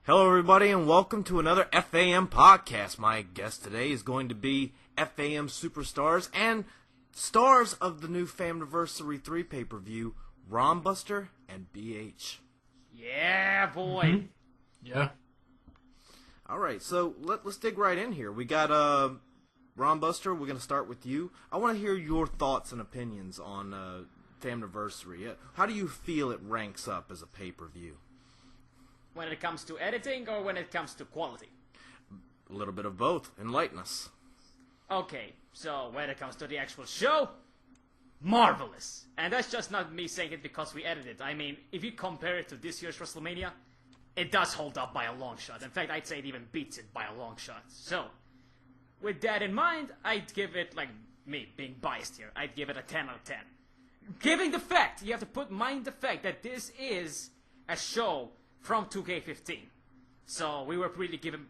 Hello, everybody, and welcome to another FAM podcast. My guest today is going to be FAM superstars and stars of the new FaMniversary 3 pay-per-view, Rom and BH. Yeah, boy. Mm-hmm. Yeah. All right, so let's dig right in here. We got Rom Buster. We're going to start with you. I want to hear your thoughts and opinions on FaMniversary. How do you feel it ranks up as a pay-per-view? When it comes to editing or when it comes to quality? A little bit of both. Enlighten us. Okay, so when it comes to the actual show, marvelous. And that's just not me saying it because we edited it. I mean, if you compare it to this year's WrestleMania, it does hold up by a long shot. In fact, I'd say it even beats it by a long shot. So, with that in mind, I'd give it, like me, being biased here, I'd give it a 10 out of 10. Given the fact, you have to put in mind the fact that this is a show from 2K15. So we were pretty much given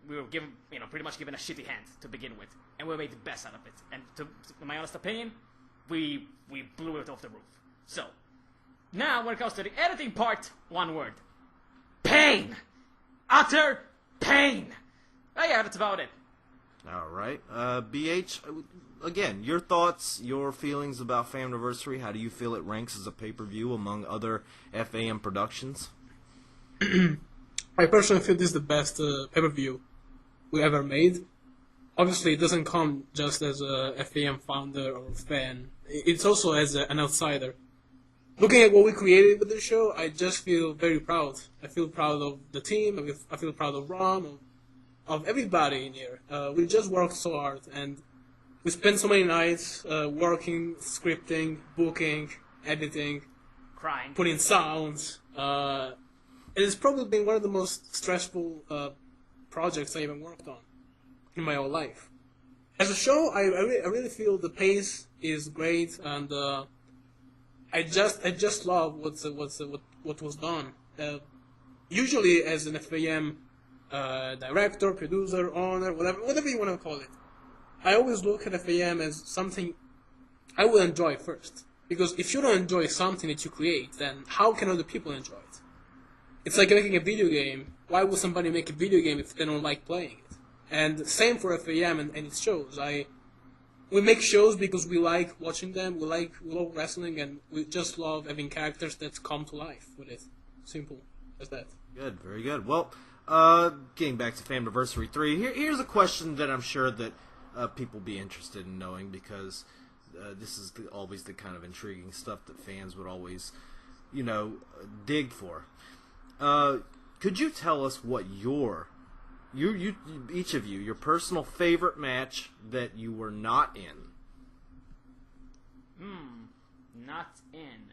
a shitty hand to begin with, and we made the best out of it. And in my honest opinion, we blew it off the roof. So now when it comes to the editing part, one word: pain, utter pain. Oh yeah, that's about it. All right, BH. Again, your thoughts, your feelings about FaMniversary. How do you feel it ranks as a pay-per-view among other FAM productions? I personally feel this is the best pay-per-view we ever made. Obviously, it doesn't come just as a FAM founder or fan. It's also as an outsider. Looking at what we created with the show, I just feel very proud. I feel proud of the team. I feel proud of Rom, of everybody in here. We just worked so hard, and we spent so many nights working, scripting, booking, editing, Crying, putting sounds. It's probably been one of the most stressful projects I even worked on in my whole life. As a show, I really feel the pace is great, and I just love what was done. Usually, as an FAM director, producer, owner, whatever you want to call it, I always look at FAM as something I will enjoy first. Because if you don't enjoy something that you create, then how can other people enjoy it? It's like making a video game. Why would somebody make a video game if they don't like playing it? And same for FAM and its shows. We make shows because we like watching them, we love wrestling, and we just love having characters that come to life with it. Simple as that. Good, very good. Well, getting back to FaMniversary 3, here's a question that I'm sure that people be interested in knowing, because this is always the kind of intriguing stuff that fans would always, dig for. Could you tell us what each of you, your personal favorite match that you were not in? Not in.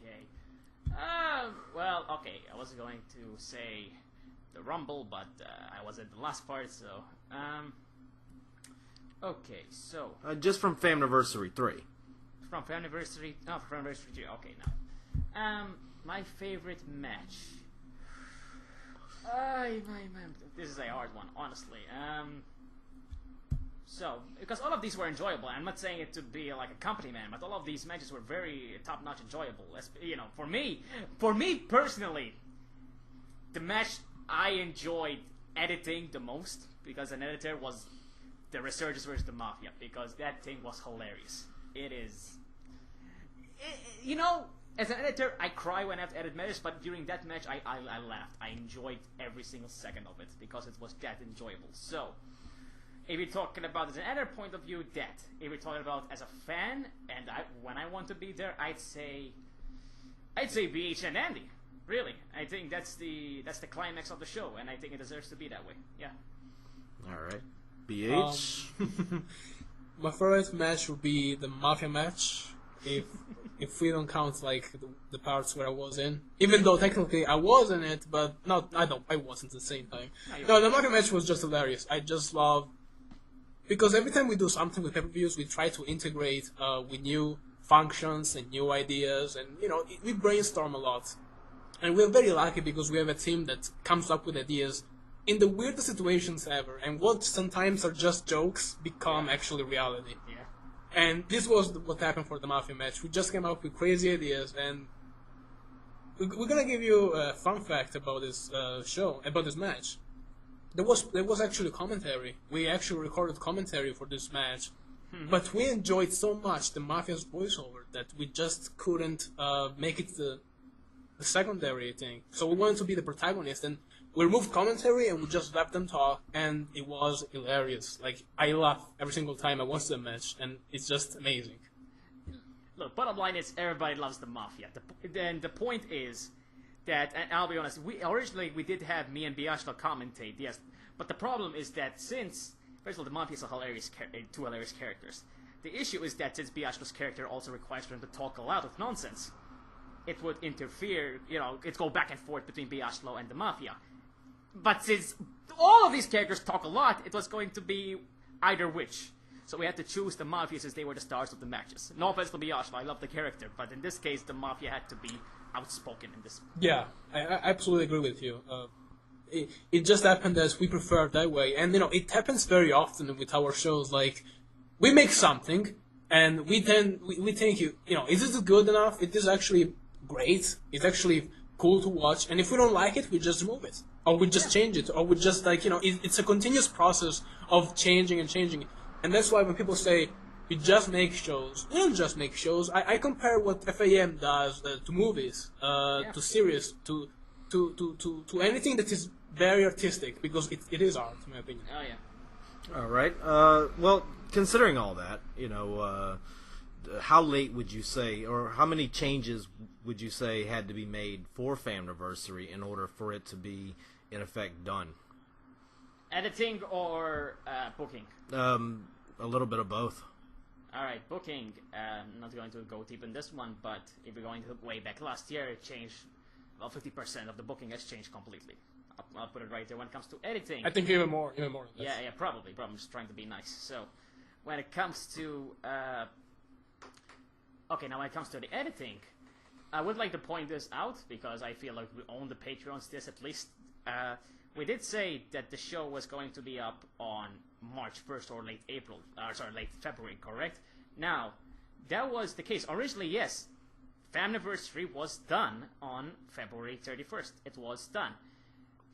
Okay. Well, okay. I was going to say the Rumble, but I was at the last part, so. Okay, so. Just from FaMniversary 3. From FaMniversary. No, from FaMniversary 3. Okay, now. My favorite match. This is a hard one, honestly. So, because all of these were enjoyable, I'm not saying it to be like a company man, but all of these matches were very top-notch enjoyable. For me personally, the match I enjoyed editing the most, because an editor, was the Resurgence versus the Mafia, because that thing was hilarious. It is... As an editor, I cry when I have to edit matches, but during that match, I laughed. I enjoyed every single second of it, because it was that enjoyable. So, if you're talking about as an editor point of view, that. If you're talking about as a fan, and when I want to be there, I'd say BH and Andy. Really, I think that's the climax of the show, and I think it deserves to be that way. Yeah. All right, BH. My favorite match would be the Mafia match. If we don't count like the parts where I was in, even though technically I was in it, but I wasn't at the same time. No, the Mafia match was just hilarious. I just love, because every time we do something with pay-per-views, we try to integrate with new functions and new ideas, and we brainstorm a lot. And we're very lucky because we have a team that comes up with ideas in the weirdest situations ever, and what sometimes are just jokes become actually reality. Yeah. And this was what happened for the Mafia match. We just came up with crazy ideas, and we're gonna give you a fun fact about this show, about this match. There was actually commentary. We actually recorded commentary for this match, but we enjoyed so much the Mafia's voiceover that we just couldn't make it the secondary thing. So we wanted to be the protagonist, and we removed commentary and we just let them talk, and it was hilarious. Like, I laugh every single time I watch the match, and it's just amazing. Look, bottom line is everybody loves the Mafia. Then the point is that, and I'll be honest, originally we did have me and BH commentate, yes, but the problem is that since, first of all, the Mafia is two hilarious characters. The issue is that since BH's character also requires for him to talk a lot of nonsense, it would interfere, it'd go back and forth between BH and the Mafia. But since all of these characters talk a lot, it was going to be either which. So we had to choose the Mafia since they were the stars of the matches. No offense to Biashlo, I love the character, but in this case, the Mafia had to be outspoken in this. Yeah, I absolutely agree with you. It just happened as we prefer it that way, and it happens very often with our shows. Like, we make something, and we think, is this good enough? It is actually great. It's actually cool to watch, and if we don't like it, we just remove it, or we just change it, or we just it's a continuous process of changing and changing. And that's why when people say, we just make shows, we don't just make shows. I compare what FaM does to movies, to series, to anything that is very artistic, because it is art, in my opinion. Oh, yeah. All right. Well, considering all that, how late would you say, or how many changes would you say had to be made for FaMniversary in order for it to be, in effect, done? Editing or booking? A little bit of both. Alright, booking. I'm not going to go deep in this one, but if we're going to look way back last year, it changed. Well, 50% of the booking has changed completely. I'll put it right there. When it comes to editing, I think even more. Yeah, probably. I'm just trying to be nice. So, when it comes to when it comes to the editing, I would like to point this out because I feel like we own the Patreons this at least. We did say that the show was going to be up on March 1st or late February, correct? Now, that was the case. Originally, yes, FaMniversary was done on February 31st. It was done.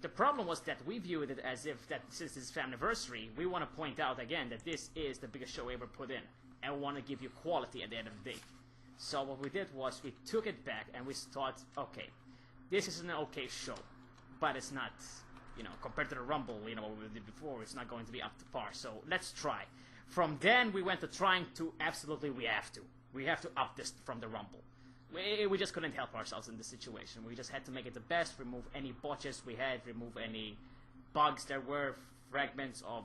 The problem was that we viewed it as if that since this is FaMniversary, we want to point out again that this is the biggest show we ever put in, and we want to give you quality at the end of the day. So what we did was we took it back and we thought, okay, this is an okay show, but it's not, compared to the Rumble, what we did before, it's not going to be up to par. So let's try. From then we went to trying to absolutely we have to up this from the Rumble. We just couldn't help ourselves in this situation. We just had to make it the best, remove any botches we had, remove any bugs there were, fragments of,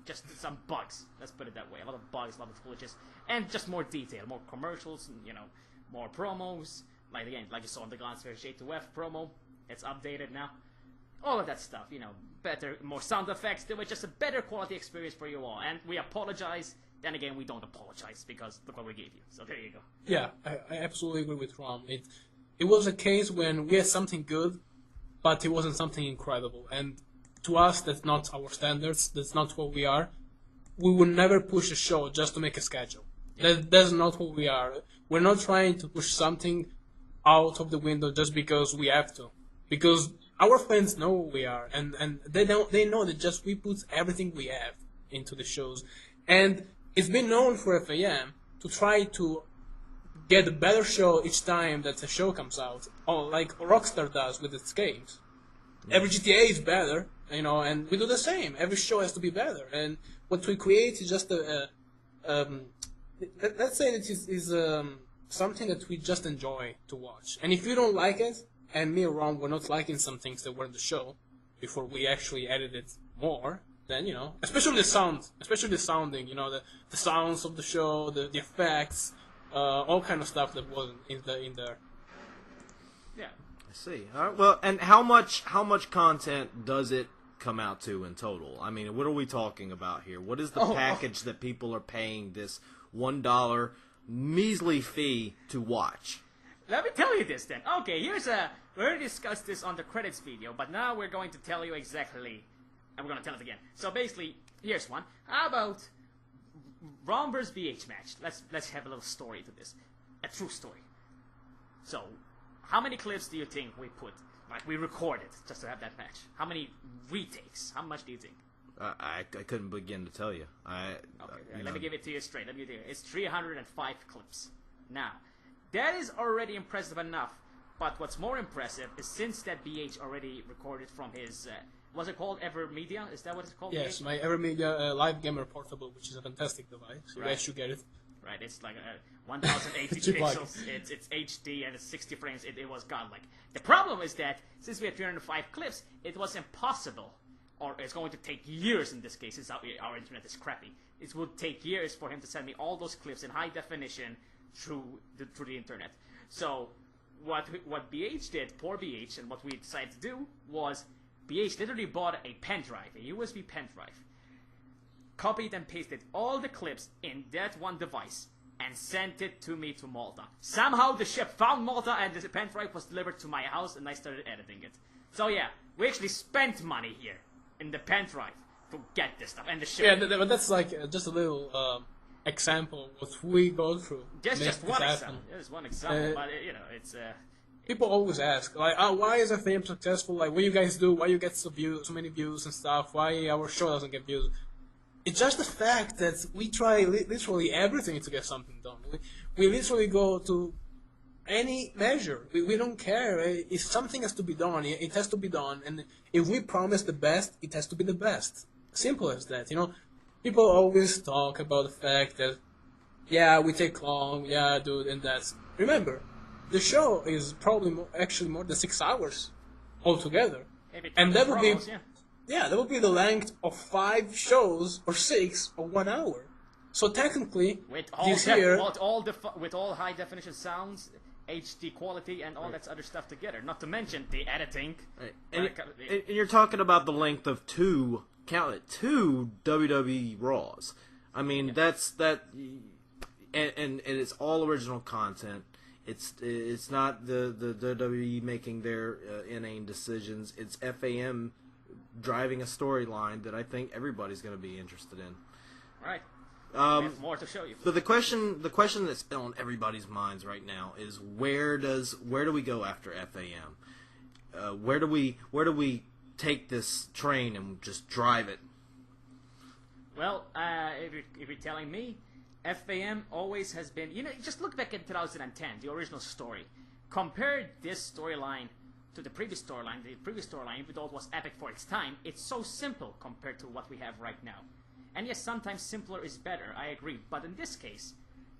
just some bugs. Let's put it that way. A lot of bugs, a lot of glitches, and just more detail, more commercials, and, more promos. Like you saw in the Glance Fair J2F promo, it's updated now. All of that stuff, better, more sound effects. There was just a better quality experience for you all, and we apologize. Then again, we don't apologize because look what we gave you. So there you go. Yeah, I absolutely agree with Rom. It was a case when we had something good, but it wasn't something incredible. And to us, that's not our standards. That's not what we are. We would never push a show just to make a schedule. That's not what we are. We're not trying to push something out of the window just because we have to. Because our fans know who we are, and they know that just we put everything we have into the shows. And it's been known for FaM to try to get a better show each time that a show comes out, like Rockstar does with its games. Every GTA is better, and we do the same. Every show has to be better, and what we create is just let's say it is something that we just enjoy to watch. And if you don't like it, and me and Ron were not liking some things that were in the show before we actually edited more, then, especially the sounding, the sounds of the show, the effects, all kind of stuff that wasn't in there. Yeah. I see. All right. Well, and how much content does it come out to in total? I mean, what are we talking about here? What is the package that people are paying this $1 measly fee to watch? Let me tell you this then. Okay, we already discussed this on the credits video, but now we're going to tell you exactly. And we're going to tell it again. So basically, here's one. How about Rom vs BH match? Let's have a little story to this. A true story. So, how many clips do you think we put? Like, we recorded just to have that match. How many retakes? How much do you think? I couldn't begin to tell you. Okay, let me give it to you straight. It's 305 clips. Now, that is already impressive enough. But what's more impressive is since that BH already recorded from his, what's it called, Evermedia? Is that what it's called? Yes, BH? my Evermedia Live Gamer Portable, which is a fantastic device. You guys should get it. Right, it's like 1080 pixels, it's HD, and it's 60 frames, it was godlike. The problem is that, since we had 305 clips, it was impossible, or it's going to take years in this case, since our internet is crappy. It would take years for him to send me all those clips in high definition through the internet. So, what BH did, poor BH, and what we decided to do, was BH literally bought a pen drive, a USB pen drive, copied and pasted all the clips in that one device, and sent it to me to Malta. Somehow the ship found Malta, and the pen drive was delivered to my house, and I started editing it. So yeah, we actually spent money here in the pen drive to get this stuff, and the ship. Yeah, but that's like just a little example of what we go through. Just one example. Just one example, but it's. People always ask, like, why is FaM successful? Like, what you guys do? Why you get so many views and stuff? Why our show doesn't get views? It's just the fact that we try literally everything to get something done. We literally go to any measure. We don't care. If something has to be done, it has to be done. And if we promise the best, it has to be the best. Simple as that. People always talk about the fact that, yeah, we take long, yeah, dude, and that's... Remember, the show is probably actually more than 6 hours altogether. And that would be... Yeah, that would be the length of 5 shows, or 6, or 1 hour. So technically, with all high definition sounds, HD quality, and all that other stuff together. Not to mention the editing. Right. And you're talking about the length of two WWE Raws. I mean, that's that, and it's all original content. It's not the WWE making their inane decisions. It's FaM driving a storyline that I think everybody's going to be interested in. Right. We have more to show you. So the question that's on everybody's minds right now is where do we go after FaM? Where do we take this train and just drive it? Well, if you're telling me, FaM always has been. Just look back at 2010, the original story. Compare this storyline to the previous storyline. The previous storyline, even though it was epic for its time, it's so simple compared to what we have right now. And yes, sometimes simpler is better, I agree. But in this case,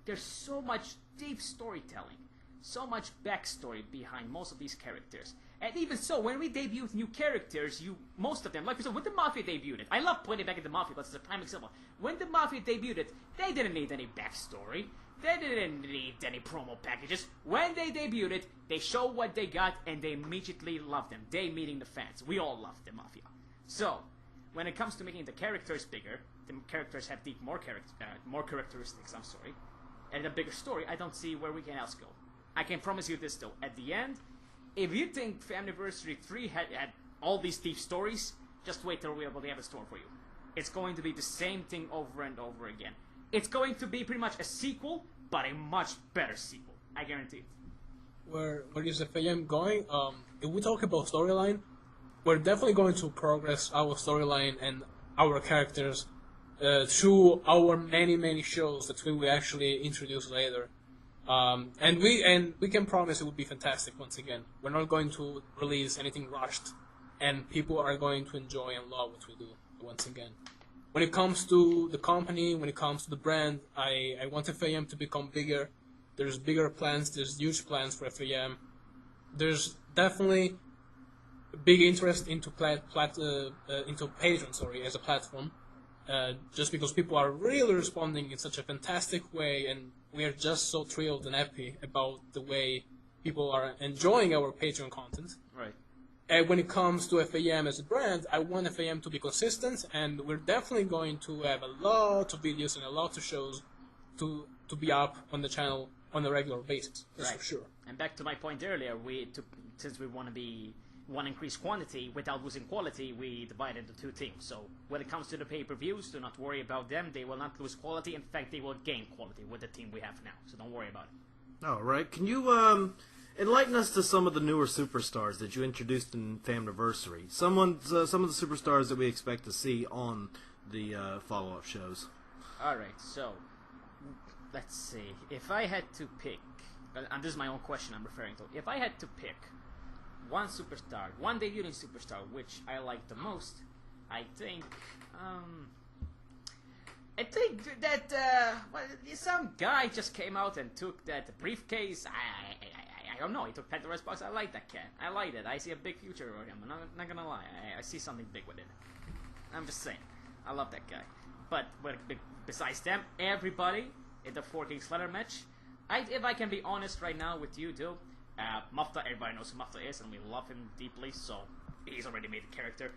there's so much deep storytelling, so much backstory behind most of these characters. And even so, when we debuted new characters, most of them, like we said, when the Mafia debuted, I love pointing back at the Mafia, because it's a prime example. When the Mafia debuted, they didn't need any backstory. They didn't need any promo packages. When they debuted, they showed what they got, and they immediately loved them. They meaning the fans. We all loved the Mafia. So, when it comes to making the characters bigger, the characters have more characteristics, and a bigger story, I don't see where we can else go. I can promise you this, though. At the end, if you think FaMniversary 3 had all these deep stories, just wait till we're able to have a store for you. It's going to be the same thing over and over again. It's going to be pretty much a sequel, but a much better sequel. I guarantee it. Where is the FaM going? If we talk about storyline, we're definitely going to progress our storyline and our characters through our many shows that we will actually introduce later. And we can promise it will be fantastic once again. We're not going to release anything rushed, and people are going to enjoy and love what we do once again. When it comes to the company, when it comes to the brand, I want FaM to become bigger. There's bigger plans, there's huge plans for FaM. There's definitely big interest into Patreon, as a platform. Just because people are really responding in such a fantastic way, and we are just so thrilled and happy about the way people are enjoying our Patreon content. Right. And when it comes to FaM as a brand, I want FaM to be consistent, and we're definitely going to have a lot of videos and a lot of shows to be up on the channel on a regular basis. That's for sure. And back to my point earlier, since we want to increase quantity without losing quality, we divide into 2 teams. So when it comes to the pay-per-views, do not worry about them. They will not lose quality. In fact, they will gain quality with the team we have now. So don't worry about it. All right. Can you enlighten us to some of the newer superstars that you introduced in FaMniversary. Some of the superstars that we expect to see on the follow-up shows. Alright, so, let's see. If I had to pick, and this is my own question I'm referring to, if I had to pick one superstar, one debuting superstar, which I like the most, I think that some guy just came out and took that briefcase. I don't know. He took Pandora's box. I like that cat. I like it. I see a big future for him. I'm not gonna lie. I see something big with it. I'm just saying. I love that guy. But besides them, everybody in the 4 Kings ladder match. If I can be honest right now with you, too, Mufta. Everybody knows who Mufta is, and we love him deeply. So he's already made a character.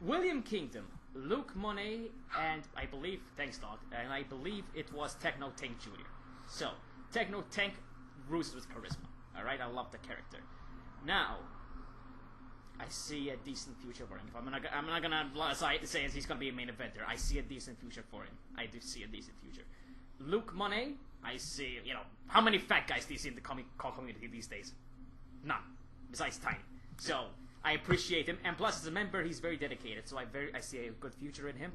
William Kingdom, Luke Monet, and I believe, thanks Dog, and I believe it was Techno Tank Jr. So, Techno Tank rules with charisma, alright? I love the character. Now, I see a decent future for him. I'm not gonna say he's gonna be a main eventer. I see a decent future for him. I do see a decent future. Luke Monet, I see, how many fat guys do you see in the comic community these days? None. Besides Tiny. So, I appreciate him, and plus as a member, he's very dedicated, so I see a good future in him.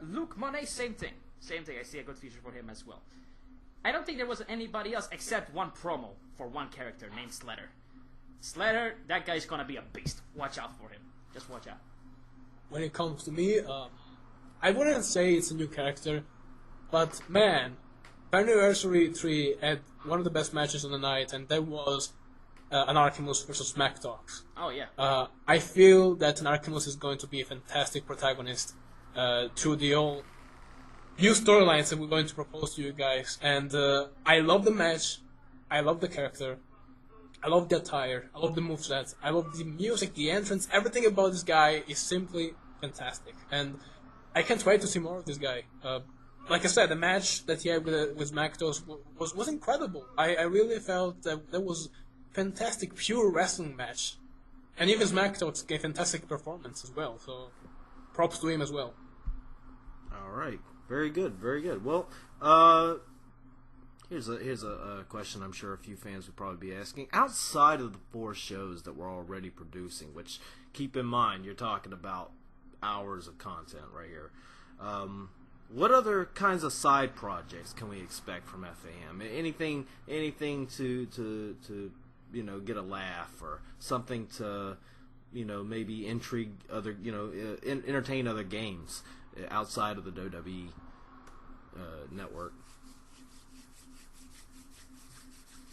Luke Monet, same thing. I see a good future for him as well. I don't think there was anybody else except one promo for one character named Slater. Slater, that guy's gonna be a beast. Watch out for him. Just watch out. When it comes to me, I wouldn't say it's a new character, but man, FaMniversary 3 had one of the best matches on the night, and that was an Archimus versus MacTalks. Oh, yeah. I feel that an Archimus is going to be a fantastic protagonist to the all new storylines that we're going to propose to you guys. And I love the match. I love the character. I love the attire. I love the moveset. I love the music, the entrance. Everything about this guy is simply fantastic. And I can't wait to see more of this guy. Like I said, the match that he had with MacTalks was incredible. I really felt that was fantastic, pure wrestling match, and even MacTalks gave fantastic performance as well. So, props to him as well. All right, very good. Well, here's a question I'm sure a few fans would probably be asking. Outside of the 4 shows that we're already producing, which keep in mind you're talking about hours of content right here. What other kinds of side projects can we expect from FaM? Anything to get a laugh, or something to, maybe intrigue other, entertain other games outside of the WWE network?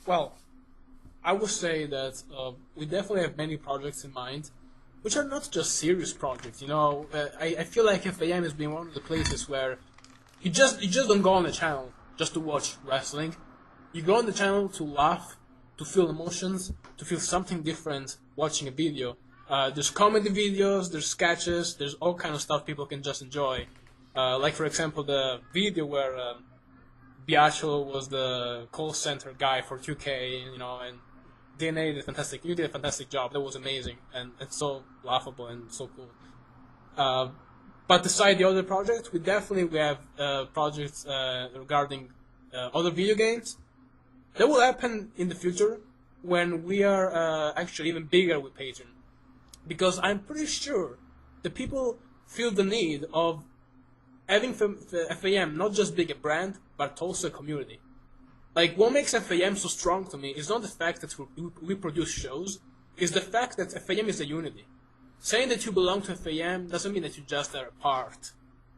Well, I would say that we definitely have many projects in mind, which are not just serious projects. I feel like FaM has been one of the places where you just don't go on the channel just to watch wrestling. You go on the channel to laugh, to feel emotions, to feel something different watching a video. There's comedy videos, there's sketches, there's all kind of stuff people can just enjoy. Like for example the video where BH was the call center guy for 2K, and DNA did you did a fantastic job. That was amazing, and it's so laughable and so cool. But aside the other projects, we have projects regarding other video games. That will happen in the future when we are actually even bigger with Patreon. Because I'm pretty sure the people feel the need of having FaM not just being a brand, but also a community. Like, what makes FaM so strong to me is not the fact that we produce shows, it's the fact that FaM is a unity. Saying that you belong to FaM doesn't mean that you just are a part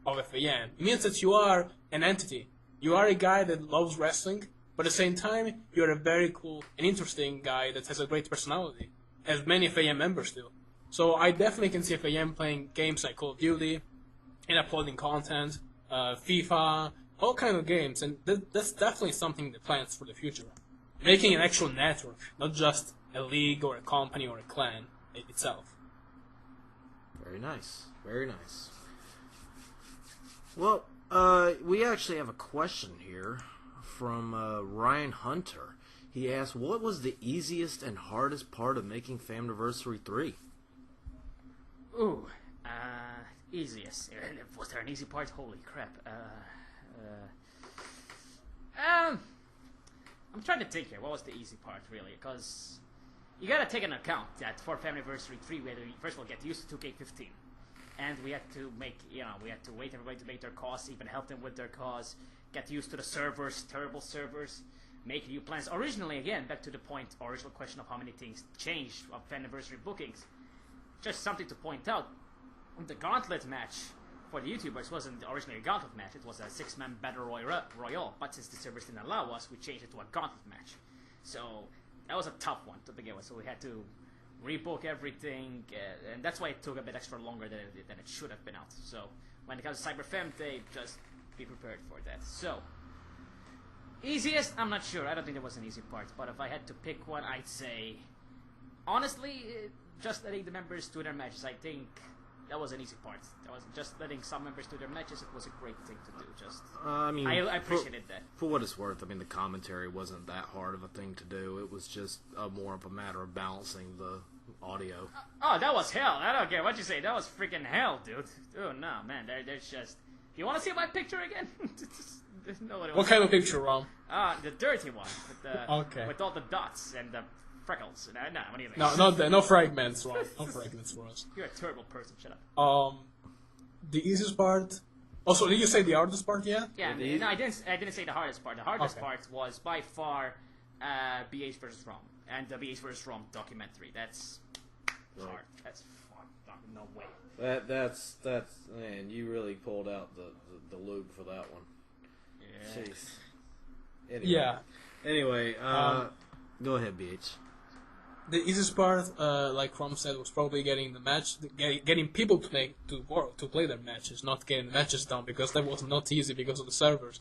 of FaM. It means that you are an entity. You are a guy that loves wrestling, but at the same time, you're a very cool and interesting guy that has a great personality, as many FaM members do. So I definitely can see FaM playing games like Call of Duty, and uploading content, FIFA, all kind of games, and that's definitely something that plans for the future. Making an actual network, not just a league or a company or a clan itself. Very nice. Well, we actually have a question here from Ryan Hunter. He asked, what was the easiest and hardest part of making FaMniversary 3? Ooh, easiest. Was there an easy part? Holy crap. I'm trying to think here. What was the easy part, really? Because you gotta take into account that for FaMniversary 3, we had to, first of all, get used to 2K15. And we had to make, we had to wait everybody to make their cause, even help them with their cause, get used to the servers, terrible servers, make new plans. Originally, again, back to the original question of how many things changed of FaMniversary bookings. Just something to point out, the Gauntlet match for the YouTubers wasn't originally a Gauntlet match, it was a 6-man Battle Royale, but since the servers didn't allow us, we changed it to a Gauntlet match. So, that was a tough one to begin with, so we had to rebook everything, and that's why it took a bit extra longer than it should have been out. So, when it comes to CyberFem Day, just be prepared for that. So, easiest, I'm not sure, I don't think there was an easy part, but if I had to pick one, I'd say, honestly, just letting the members do their matches, I think that was an easy part. That was just letting some members do their matches. It was a great thing to do. Just I appreciated that. For what it's worth, I mean, the commentary wasn't that hard of a thing to do. It was just more of a matter of balancing the audio. Oh, that was hell. I don't care what you say. That was freaking hell, dude. Oh no, man. There's just. You want to see my picture again? What kind of picture, Rom? The dirty one with the Okay. with all the dots and the freckles. No, what do you think? No, not that. No fragments, Rom. No fragments for us. You're a terrible person. Shut up. The easiest part. Also, did you say the hardest part? Yeah. Yeah. No, I didn't say the hardest part. The hardest part was by far BH versus Rom and the BH versus Rom documentary. That's hard. That's fun. No way. That's man, you really pulled out the lube for that one. Yeah. Jeez. Anyway. Yeah. Anyway, go ahead, BH. The easiest part, like Rom said, was probably getting the match, getting people to play their matches, not getting the matches done, because that was not easy because of the servers.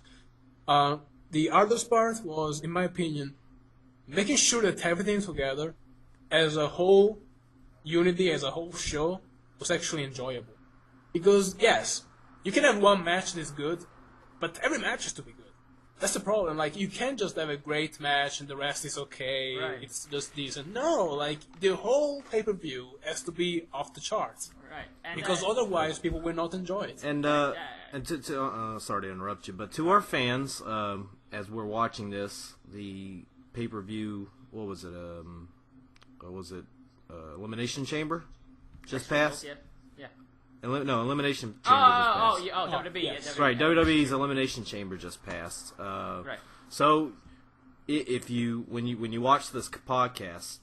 The hardest part was, in my opinion, making sure that everything together, as a whole unity, as a whole show, was actually enjoyable. Because yes, you can have one match that's good, but every match has to be good. That's the problem. Like, you can't just have a great match and the rest is okay. Right. It's just decent. No, like, the whole pay-per-view has to be off the charts. Right. And Because otherwise, people will not enjoy it. And sorry to interrupt you, but to our fans, as we're watching this, the pay-per-view, what was it? Elimination Chamber just passed. Yeah. Elimination Chamber just passed. WWE. yes. Yeah, Right, WWE's Elimination Chamber just passed. Right. So, if you when you watch this podcast,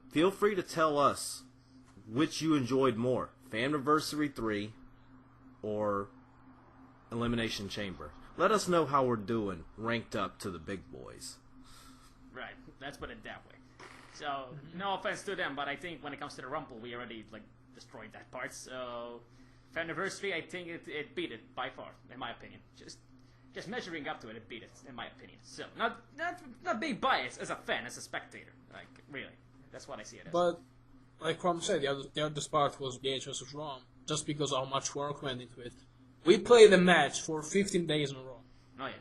feel free to tell us which you enjoyed more, FaMniversary 3 or Elimination Chamber. Let us know how we're doing, ranked up to the big boys. Right. Let's put it that way. So, no offense to them, but I think when it comes to the Rumble, we already destroyed that part. So, FaMniversary, I think it beat it by far, in my opinion. Just measuring up to it beat it, in my opinion. So, not being biased as a fan, as a spectator. Like, really, that's what I see it as. But, like Rom said, the other part was BH versus Rom, just because how much work went into it. We played a match for 15 days in a row. Oh yeah.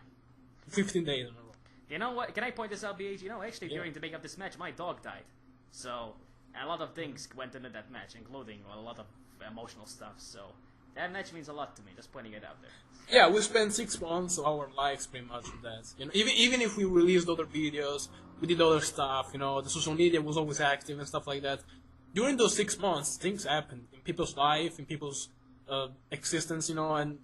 15 days in a row. You know what? Can I point this out, BH? Actually, during the making of this match, my dog died. So, a lot of things went into that match, including a lot of emotional stuff. So, that match means a lot to me. Just pointing it out there. Yeah, we spent 6 months of our lives pretty much on that. Even if we released other videos, we did other stuff. The social media was always active and stuff like that. During those 6 months, things happened in people's life, in people's existence, and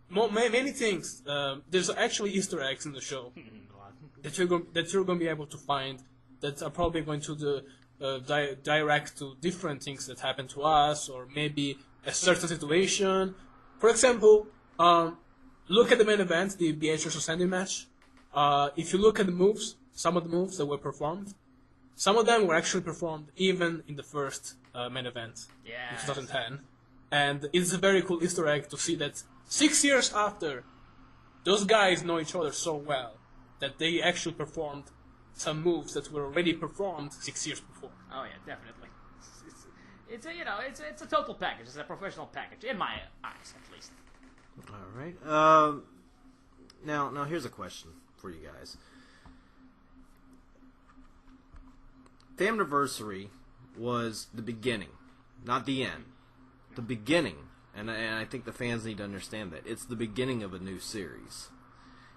many things. There's actually Easter eggs in the show that you're going to be able to find that are probably going to direct to different things that happen to us, or maybe a certain situation. For example, look at the main event, the BH vs Sandy match. If you look at the moves, some of the moves that were performed, some of them were actually performed even in the first main event in 2010. And it's a very cool Easter egg to see that 6 years after, those guys know each other so well that they actually performed some moves that were already performed 6 years before. Oh yeah, definitely. It's a total package. It's a professional package, in my eyes, at least. All right. Now here's a question for you guys. FaMniversary was the beginning, not the end. The beginning, and I think the fans need to understand that it's the beginning of a new series.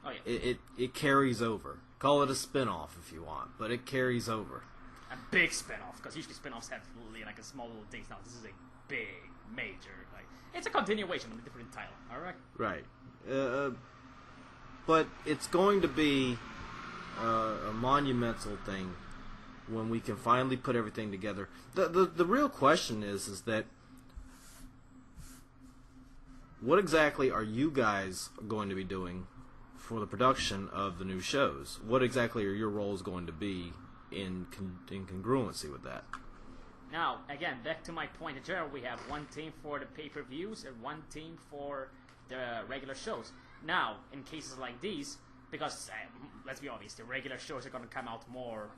Oh, yeah. It carries over. Call it a spin-off if you want, but it carries over. A big spin-off, because usually spin-offs have like a small little things. Now this is a big, major, like it's a continuation of a different title. All right. Right. But it's going to be a monumental thing when we can finally put everything together. The real question is that what exactly are you guys going to be doing for the production of the new shows? What exactly are your roles going to be in congruency with that? Now, again, back to my point. In general, we have one team for the pay-per-views and one team for the regular shows. Now, in cases like these, because let's be honest, the regular shows are going to come out more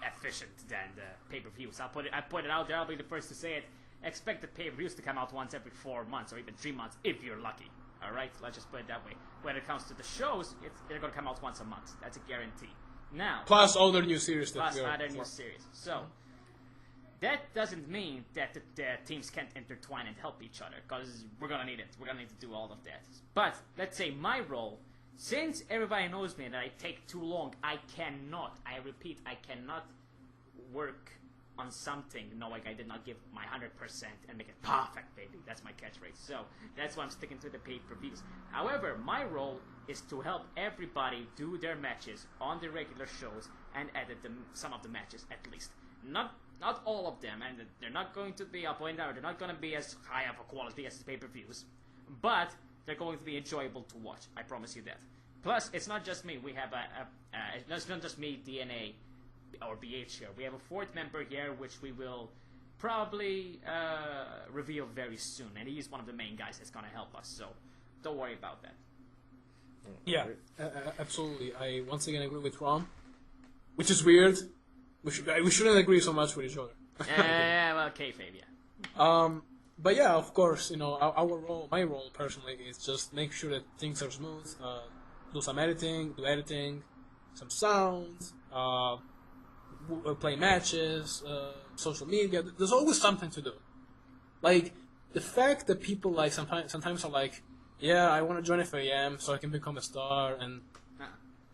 efficient than the pay-per-views. I put it out there. I'll be the first to say it. Expect the pay-per-views to come out once every 4 months or even 3 months if you're lucky. All right, let's just put it that way. When it comes to the shows, they're going to come out once a month. That's a guarantee. Now, plus other new series. Plus other new series. So that doesn't mean that the teams can't intertwine and help each other, because we're gonna need it. We're gonna need to do all of that. But let's say my role, since everybody knows me that I take too long, I repeat, I cannot work on something knowing I did not give my 100% and make it perfect, baby. That's my catchphrase. So that's why I'm sticking to the pay-per-views. However, my role is to help everybody do their matches on the regular shows and edit some of the matches at least. Not all of them, and they're not going to be, I'll point out, they're not going to be as high of a quality as the pay-per-views, but they're going to be enjoyable to watch. I promise you that. Plus, it's not just me. We have it's not just me, DNA, or BH here. We have a fourth member here, which we will probably reveal very soon, and he's one of the main guys that's going to help us, so don't worry about that. Yeah, absolutely. I once again agree with Rom, which is weird. We shouldn't agree so much with each other. Yeah, well, kayfabe, yeah. But yeah, of course, my role personally is just make sure that things are smooth, do some editing, some sounds, play matches, social media. There's always something to do. Like, the fact that people like sometimes are like, yeah, I want to join FaM so I can become a star, and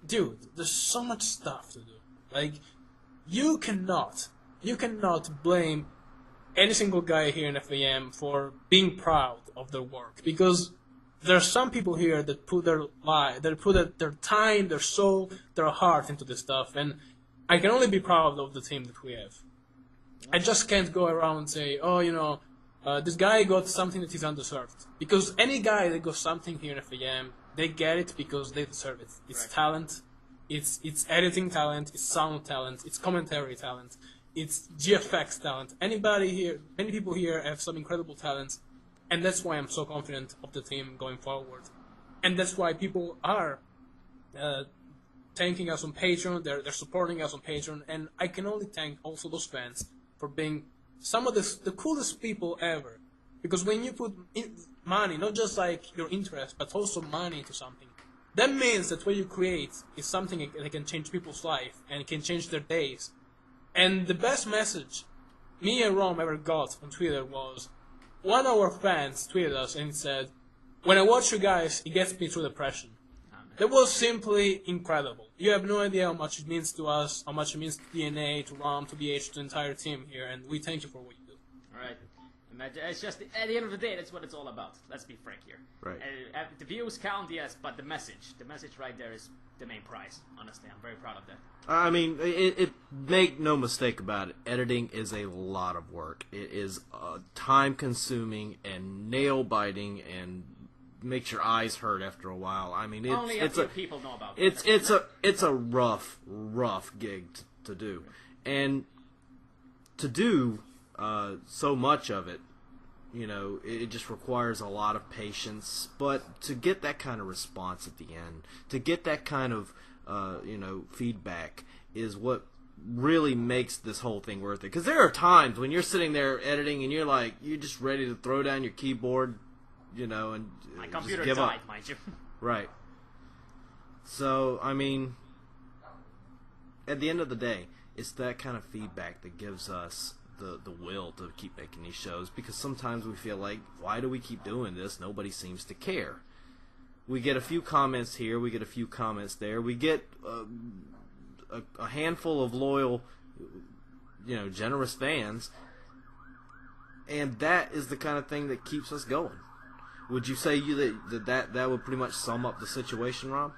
dude, there's so much stuff to do. Like, you cannot blame any single guy here in FaM for being proud of their work, because there are some people here that put their time, their soul, their heart into this stuff, and I can only be proud of the team that we have. I just can't go around and say, oh, this guy got something that is undeserved, because any guy that got something here in FaM, they get it because they deserve it. It's talent. It's editing talent, it's sound talent, it's commentary talent, it's GFX talent. Many people here have some incredible talents, and that's why I'm so confident of the team going forward. And that's why people are thanking us on Patreon, they're supporting us on Patreon, and I can only thank also those fans for being some of the coolest people ever. Because when you put money, not just like your interest, but also money into something, that means that what you create is something that can change people's life and can change their days. And the best message me and Rom ever got on Twitter was, one of our fans tweeted us and said, when I watch you guys, it gets me through depression. That was simply incredible. You have no idea how much it means to us, how much it means to DNA, to Rom, to BH, to the entire team here, and we thank you for what you do. Alright. It's just, at the end of the day, that's what it's all about. Let's be frank here. Right. The views count, yes, but the message right there is the main prize. Honestly, I'm very proud of that. I mean, make no mistake about it. Editing is a lot of work. It is time-consuming and nail-biting and makes your eyes hurt after a while. I mean, only a few people know about that. It's a rough gig to do, and to do so much of it, it just requires a lot of patience. But to get that kind of response at the end, to get that kind of feedback, is what really makes this whole thing worth it. Because there are times when you're sitting there editing and you're just ready to throw down your keyboard, and my computer just give died, up. mind you. Right. So, I mean, at the end of the day, it's that kind of feedback that gives us the will to keep making these shows, because sometimes we feel like, why do we keep doing this? Nobody seems to care. we get a few comments here, we get a few comments there, we get a handful of loyal, generous fans, and that is the kind of thing that keeps us going. Would you say that would pretty much sum up the situation, Rob?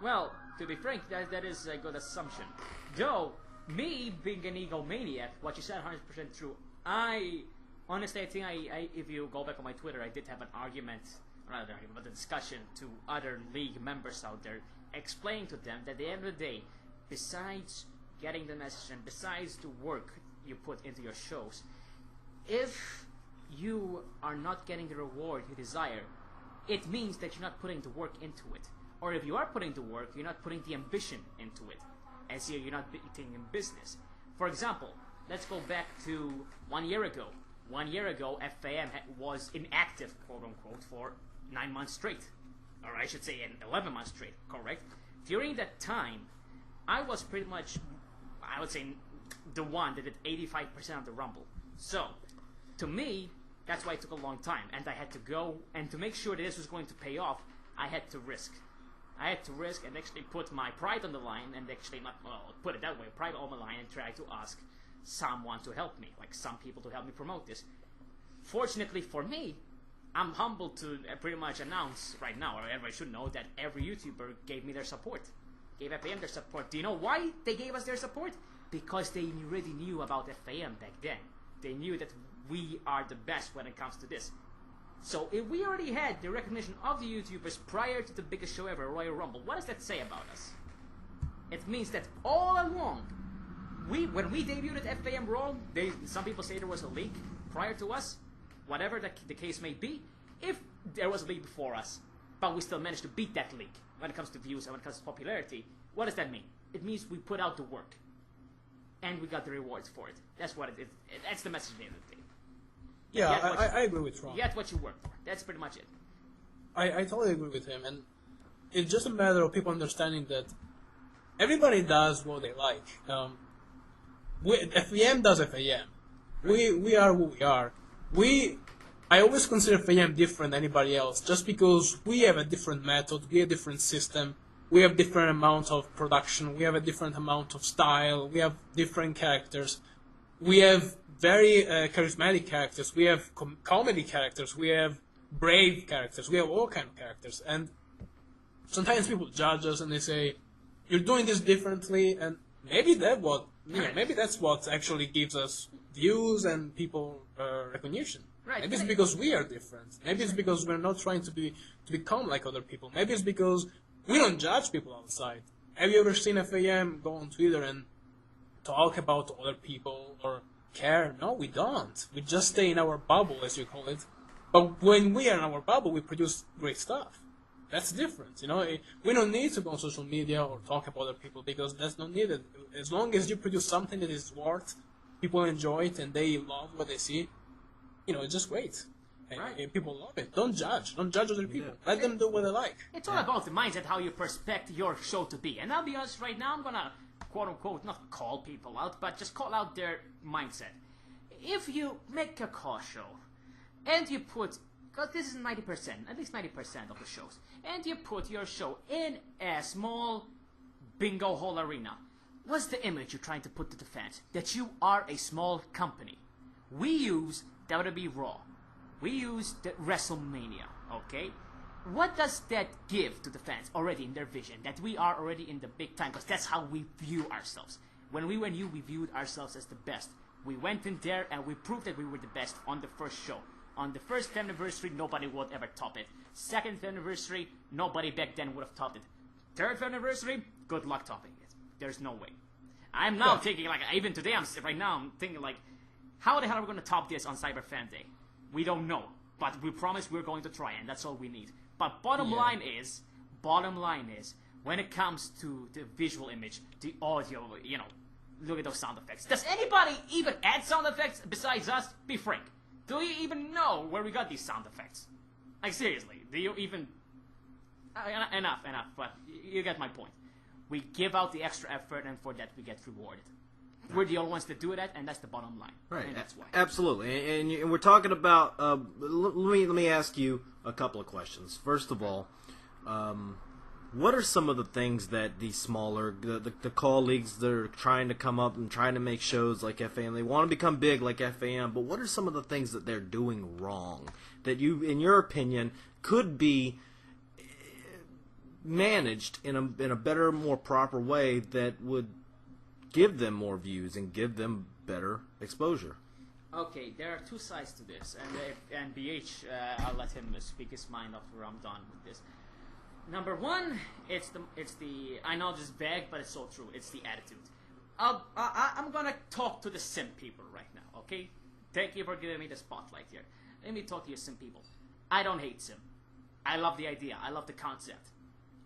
Well, to be frank, that is a good assumption. Though, me being an egomaniac, what you said 100% true. Honestly, I think if you go back on my Twitter, I did have an argument, not an argument, but a discussion to other league members out there, explaining to them that at the end of the day, besides getting the message and besides the work you put into your shows, if you are not getting the reward you desire, it means that you're not putting the work into it. Or if you are putting the work, you're not putting the ambition into it. As you're not being in business. For example, let's go back to 1 year ago. 1 year ago, FaM was inactive, quote-unquote, for 9 months straight. Or I should say 11 months straight, correct? During that time, I was pretty much, I would say, the one that did 85% of the Rumble. So, to me, that's why it took a long time. And I had to go, and to make sure that this was going to pay off, I had to risk. I had to risk and actually put my pride on the line, and actually not, well, put it that way, pride on the line, and try to ask someone to help me, like some people to help me promote this. Fortunately for me, I'm humbled to pretty much announce right now, or everybody should know, that every YouTuber gave me their support. Gave FaM their support. Do you know why they gave us their support? Because they already knew about FaM back then. They knew that we are the best when it comes to this. So if we already had the recognition of the YouTubers prior to the biggest show ever, Royal Rumble, what does that say about us? It means that all along, when we debuted at FaM Raw, some people say there was a leak prior to us, whatever the case may be. If there was a leak before us, but we still managed to beat that leak when it comes to views and when it comes to popularity, what does that mean? It means we put out the work, and we got the rewards for it. That's what it is. That's the message at the end of the day. Yeah, I agree with Ron. Get what you work for. That's pretty much it. I totally agree with him, and it's just a matter of people understanding that everybody does what they like. FaM does FaM. We are who we are. I always consider FaM different than anybody else, just because we have a different method, we have a different system, we have different amount of production, we have a different amount of style, we have different characters, we have very charismatic characters, we have comedy characters, we have brave characters, we have all kind of characters, and sometimes people judge us and they say, you're doing this differently, and maybe that's what actually gives us views and people recognition. Right. Maybe it's because we are different. Maybe it's because we're not trying to become like other people. Maybe it's because we don't judge people outside. Have you ever seen FaM go on Twitter and talk about other people or care? No, we don't. We just stay in our bubble, as you call it. But when we are in our bubble, we produce great stuff. That's different, We don't need to go on social media or talk about other people because that's not needed. As long as you produce something that is worth, people enjoy it and they love what they see, it's just great. And people love it. Don't judge. Don't judge other people. Yeah. Let them do what they like. It's all about the mindset, how you perspect your show to be. And I'll be honest, right now I'm gonna quote-unquote not call people out, but just call out their mindset. If you make a car show and you put, because this is 90%, at least 90% of the shows, and you put your show in a small bingo hall arena, what's the image you're trying to put to the fans? That you are a small company. We use WWE Raw. We use the WrestleMania, okay? What does that give to the fans already in their vision? That we are already in the big time, because that's how we view ourselves. When we were new, we viewed ourselves as the best. We went in there and we proved that we were the best on the first show. On the first FaMniversary, nobody would ever top it. Second FaMniversary, nobody back then would have topped it. Third FaMniversary, good luck topping it. There's no way. I'm now thinking, even today, I'm thinking, how the hell are we going to top this on Cyber Fan Day? We don't know, but we promise we're going to try, and that's all we need. But bottom line is, when it comes to the visual image, the audio, look at those sound effects. Does anybody even add sound effects besides us? Be frank. Do you even know where we got these sound effects? Seriously, do you even... Enough, but you get my point. We give out the extra effort, and for that we get rewarded. We're the only ones that do that, and that's the bottom line. Right. And that's why. Absolutely. And we're talking about. Let me ask you a couple of questions. First of all, what are some of the things that these smaller the call leagues that are trying to come up and trying to make shows like FAM, they want to become big like FAM, but what are some of the things that they're doing wrong that you, in your opinion, could be managed in a better, more proper way that would give them more views and give them better exposure? Okay, there are two sides to this, and BH, I'll let him speak his mind after I'm done with this. Number one, it's the I know this is vague, but it's so true. It's the attitude. I'm gonna talk to the sim people right now, okay? Thank you for giving me the spotlight here. Let me talk to you sim people. I don't hate sim. I love the idea. I love the concept.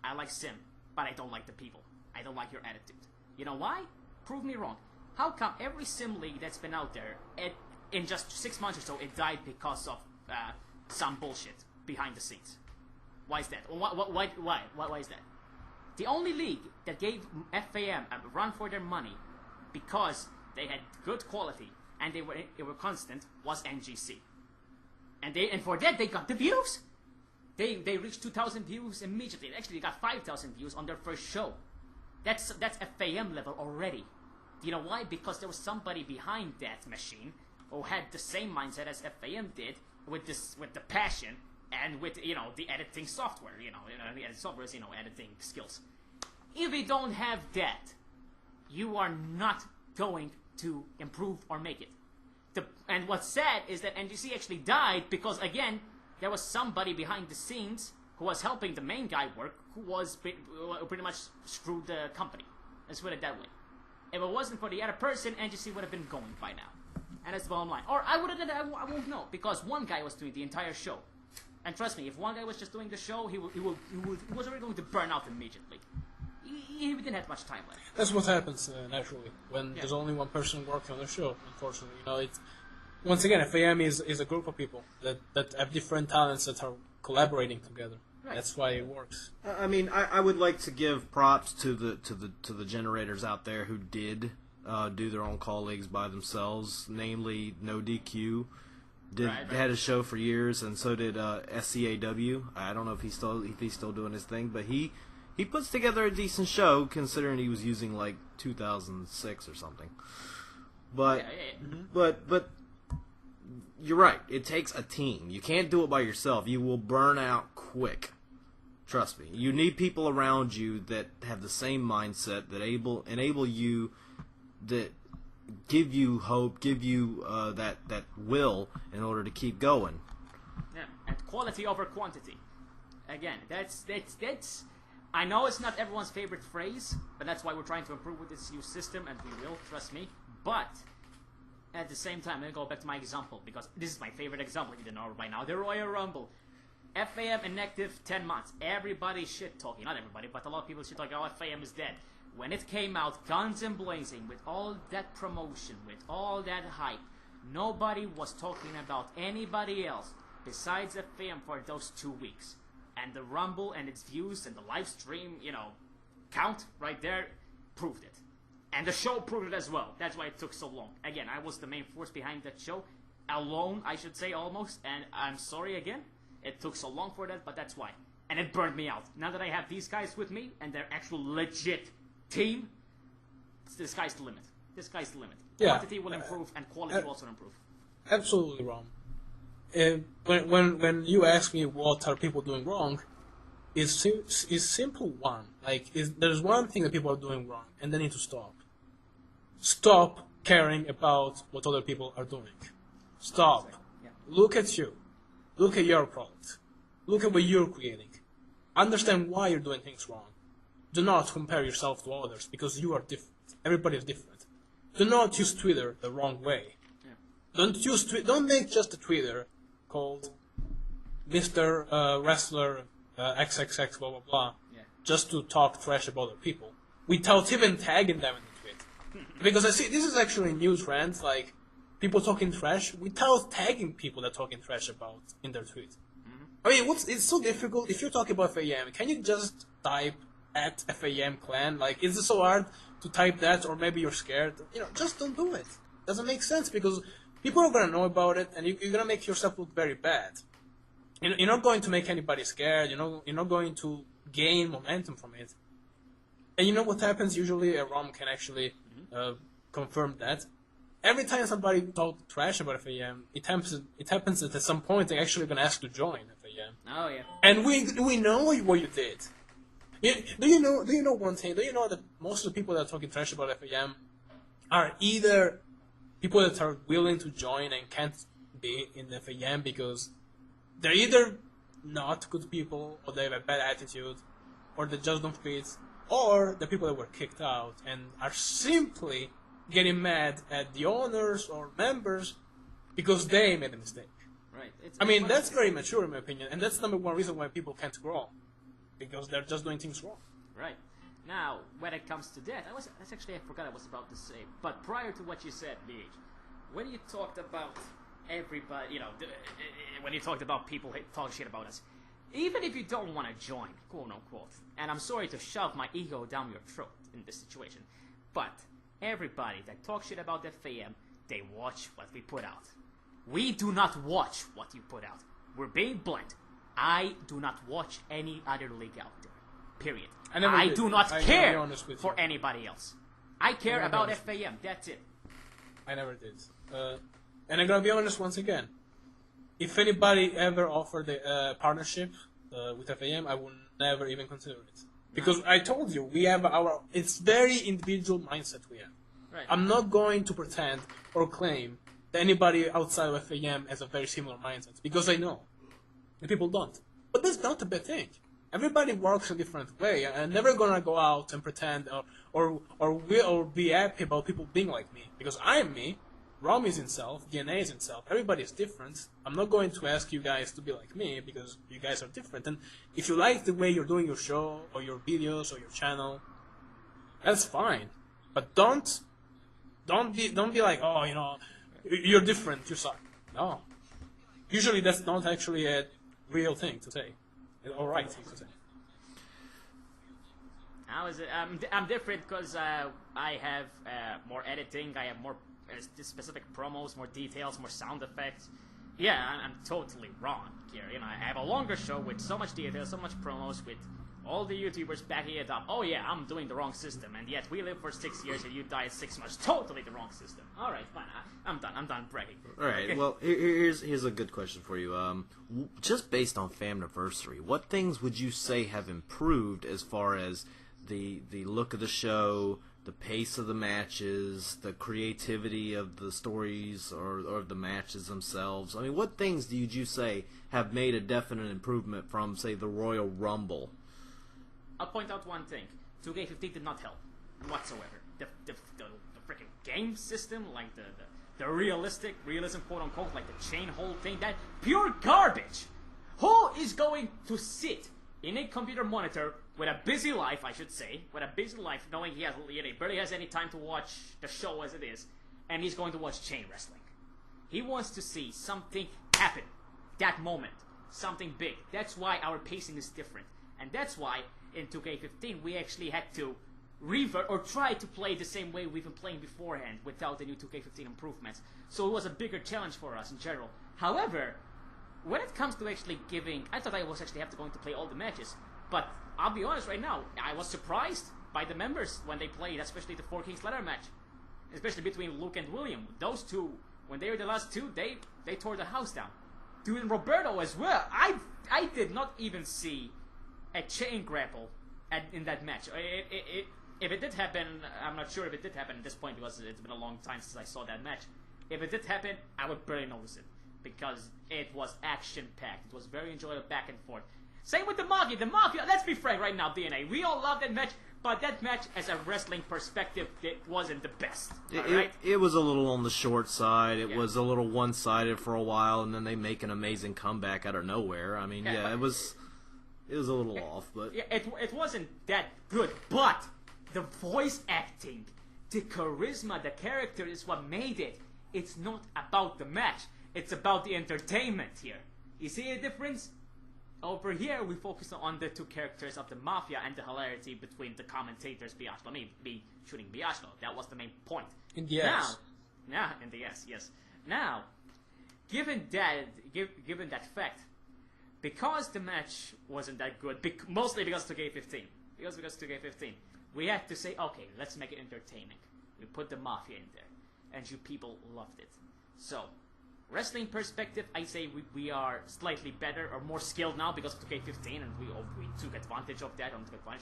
I like sim, but I don't like the people. I don't like your attitude. You know why? Prove me wrong. How come every sim league that's been out there, in just 6 months or so, it died because of some bullshit behind the scenes? Why is that? Why is that? The only league that gave FAM a run for their money because they had good quality and they were constant was NGC. And for that they got the views. They reached 2,000 views immediately. Actually, they got 5,000 views on their first show. That's FAM level already. You know why? Because there was somebody behind that machine who had the same mindset as FAM did, with the passion and with the editing software. The editing software is editing skills. If you don't have that, you are not going to improve or make it. And what's sad is that NGC actually died because, again, there was somebody behind the scenes who was helping the main guy work, who was pretty much screwed the company. Let's put it that way. If it wasn't for the other person, NGC would have been going by now. And that's the bottom line. Or I won't know, because one guy was doing the entire show. And trust me, if one guy was just doing the show, he was already going to burn out immediately. He didn't have much time left. That's what happens naturally when there's only one person working on the show. Unfortunately, once again, FAM is a group of people that have different talents that are collaborating together. Right. That's why it works. I mean, I would like to give props to the generators out there who did do their own call leagues by themselves, namely No DQ. Had a show for years, and so did SCAW. I don't know if he's still doing his thing, but he puts together a decent show considering he was using like 2006 or something. But you're right. It takes a team. You can't do it by yourself. You will burn out quick. Trust me. You need people around you that have the same mindset, that enable you, that give you hope, give you that will in order to keep going. Yeah, and quality over quantity. Again, that's. I know it's not everyone's favorite phrase, but that's why we're trying to improve with this new system, and we will, trust me. But at the same time, I'm going to go back to my example, because this is my favorite example, if you didn't know by now. The Royal Rumble. FAM inactive 10 months. Everybody shit-talking. Not everybody, but a lot of people shit-talking, oh, FAM is dead. When it came out, guns and blazing, with all that promotion, with all that hype, nobody was talking about anybody else besides FAM for those 2 weeks. And the Rumble and its views and the live stream, count right there proved it. And the show proved it as well. That's why it took so long. Again, I was the main force behind that show. Alone, I should say, almost. And I'm sorry again. It took so long for that, but that's why. And it burned me out. Now that I have these guys with me, and they're actual legit team, the sky's the limit. The sky's the limit. Yeah. Quantity will improve, and quality will also improve. Absolutely wrong. When you ask me what are people doing wrong, it's simple one. There's one thing that people are doing wrong, and they need to stop. Stop caring about what other people are doing. Stop. Yeah. Look at you. Look at your product. Look at what you're creating. Understand why you're doing things wrong. Do not compare yourself to others, because you are different. Everybody is different. Do not use Twitter the wrong way. Yeah. Don't make just a Twitter called Mr. Wrestler XXX blah blah blah, just to talk trash about other people without even tagging them in the tweet. Because I see this is actually a new trend, like people talking trash without tagging people they're talking trash about in their tweet. I mean, it's so difficult. If you're talking about FAM, can you just type at FAM clan? Like, is it so hard to type that, or maybe you're scared. Just don't do it. Doesn't make sense because people are gonna know about it, and you're gonna make yourself look very bad. You're not going to make anybody scared. You're not going to gain momentum from it. And you know what happens usually? Rom can actually confirm that. Every time somebody talks trash about FaM, it happens that at some point they're actually gonna ask to join FaM. Oh yeah. And we know what you did. Do you know one thing? Do you know that most of the people that are talking trash about FaM are either people that are willing to join and can't be in the FaM because they're either not good people, or they have a bad attitude, or they just don't fit, or the people that were kicked out and are simply getting mad at the owners or members because they made a mistake. Right. That's very mature in my opinion, and that's number one reason why people can't grow, because they're just doing things wrong. Right. Now, when it comes to that, I forgot I was about to say, but prior to what you said, BH, when you talked about everybody, when you talked about people talk shit about us, even if you don't want to join, quote unquote, and I'm sorry to shove my ego down your throat in this situation, but everybody that talks shit about the FaM, they watch what we put out. We do not watch what you put out. We're being blunt. I do not watch any other league out there. Period. I do not care for anybody else. I care about FaM. That's it. I never did. And I'm gonna be honest once again. If anybody ever offered a partnership with FaM, I would never even consider it. Because I told you, we have it's very individual mindset we have. Right. I'm not going to pretend or claim that anybody outside of FaM has a very similar mindset, because I know. And people don't. But that's not a bad thing. Everybody works a different way. I'm never gonna go out and pretend or be happy about people being like me. Because I am me. Rom is himself, DNA is himself, everybody is different. I'm not going to ask you guys to be like me, because you guys are different. And if you like the way you're doing your show, or your videos, or your channel, that's fine. But don't be like, oh, you're different, you suck. No. Usually that's not actually a real thing to say. Or right thing to say. How is it? I'm different because I have more editing, I have more specific promos, more details, more sound effects. Yeah, I'm totally wrong here. I have a longer show with so much detail, so much promos, with all the YouTubers backing it up. Oh yeah, I'm doing the wrong system, and yet we live for 6 years and you die in 6 months. Totally the wrong system. All right, fine. I'm done bragging. All right. Okay. Well, here's a good question for you. Just based on FaMniversary, what things would you say have improved as far as the look of the show, the pace of the matches, the creativity of the stories or the matches themselves? I mean, what things do you say have made a definite improvement from, say, the Royal Rumble? I'll point out one thing. 2K15 did not help whatsoever. The freaking game system, like the realism, quote unquote, like the chain hole thing, that pure garbage. Who is going to sit in a computer monitor with a busy life, I should say, knowing he barely has any time to watch the show as it is, and he's going to watch chain wrestling? He wants to see something happen, that moment, something big. That's why our pacing is different, and that's why in 2K15 we actually had to revert or try to play the same way we've been playing beforehand without the new 2K15 improvements. So it was a bigger challenge for us in general. However, when it comes to actually giving, I thought I was actually going to play all the matches, but I'll be honest right now, I was surprised by the members when they played, especially the 4 Kings ladder match, especially between Luke and William. Those two, when they were the last two, they tore the house down. Dude, and Roberto as well. I did not even see a chain grapple in that match. If it did happen, I'm not sure if it did happen at this point because it's been a long time since I saw that match. If it did happen, I would barely notice it because it was action-packed. It was very enjoyable back and forth. Same with the Mafia. The Mafia, let's be frank right now, DNA. We all love that match, but that match, as a wrestling perspective, it wasn't the best. It was a little on the short side. It was a little one-sided for a while, and then they make an amazing comeback out of nowhere. I mean, it was a little off, but it wasn't that good. But the voice acting, the charisma, the character is what made it. It's not about the match. It's about the entertainment here. You see a difference? over here, we focus on the two characters of the Mafia and the hilarity between the commentators, Biashlo. Me shooting Biashlo. That was the main point. In the S. Now, in the S, yes. Now, given that fact, because the match wasn't that good, mostly because 2K15, we had to say, okay, let's make it entertaining. We put the Mafia in there, and you people loved it. So, wrestling perspective, I say we are slightly better or more skilled now because of 2K15, and we took advantage of that,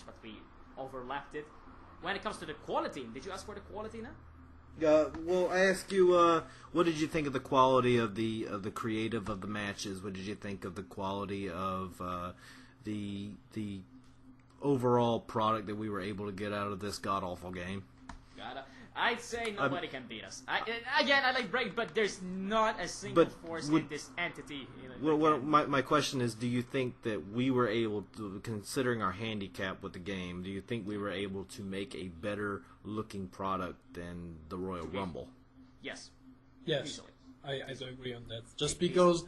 but we overlapped it. When it comes to the quality, did you ask for the quality now? Well, I ask you, what did you think of the quality of the creative of the matches? What did you think of the quality of the overall product that we were able to get out of this god awful game? I'd say nobody can beat us. I like Break, but there's not a single force in this entity. My question is, do you think that we were able to, considering our handicap with the game, do you think we were able to make a better looking product than the Royal Rumble? Yes. Yes. I do agree on that. Just because,